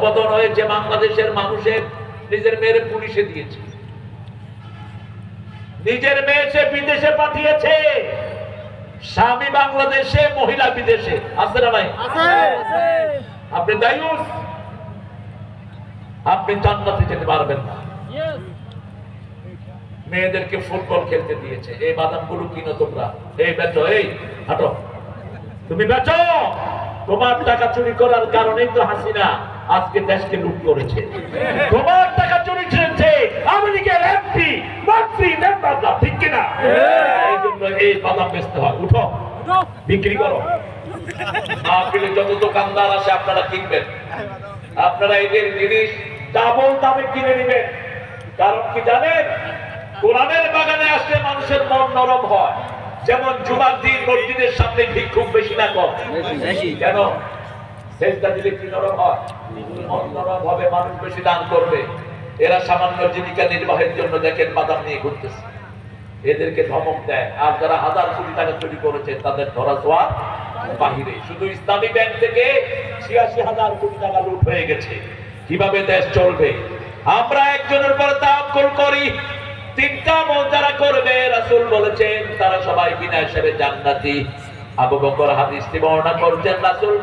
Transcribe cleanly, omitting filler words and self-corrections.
পতন হয়েছে বাংলাদেশের মানুষের নিজের মেয়ের পুলিশে দিয়েছে, নিজের মেয়ে সে বিদেশে পাঠিয়েছে, স্বামী বাংলাদেশে, মহিলা বিদেশে। আছে না ভাই? আপনি দায়ুস, আপনি জান্নাতে যেতে পারবেন না। মেয়েদেরকে ফুটবল খেলতে দিয়েছে। এই বাদামগুলো কিনো তোমরা, এই বেচো, এই হাঁটো, তুমি বেচো। তোমার টাকা চুরি করার কারণেই তো হাসিনা আজকে দেশকে লুট করেছে। তোমার টাকা চুরি করেছে আমেরিকার এমপি, মন্ত্রী, মেম্বাররা, ঠিক কিনা? এই জন্য এই বাদাম বেচতে হয়। উঠো, বিক্রি করো। মাহফিলে যত দোকানদার আসে আপনারা কিনবেন, আপনারা এদের জিনিস ডাবল দামে কিনে নেবেন। কারণ কি জানেন? কোরআনের বাগানে আসলে মানুষের মন নরম হয়। যেমন জুমার দিন মসজিদের সামনে ভিক্ষুক বেশি না কম? কেন? সেজদা দিলে কি নরম হয়? মন নরম হবে, মানুষ বেশি দান করবে। এরা সামান্য জীবিকা নির্বাহের জন্য দেখেন বাদাম নিয়ে ঘুরতেছে, এদেরকে ধমক দেয়। আর যারা হাজার কোটি টাকা চুরি করেছে তাদের ধরা ছোঁয়া বাহিরে। শুধু ইসলামী ব্যাংক থেকে ৮৬,০০০ কোটি টাকা লুট হয়ে গেছে। কিভাবে দেশ চলবে? আমরা একজনের পর তাওয়াক্কুল করি। তিনটা আমল যারা করবে রাসূল বলেছেন তারা সবাই বিনা হিসাবে জান্নাতি। আবু বকর হাদিসটি বর্ণনা করছেন, রাসূল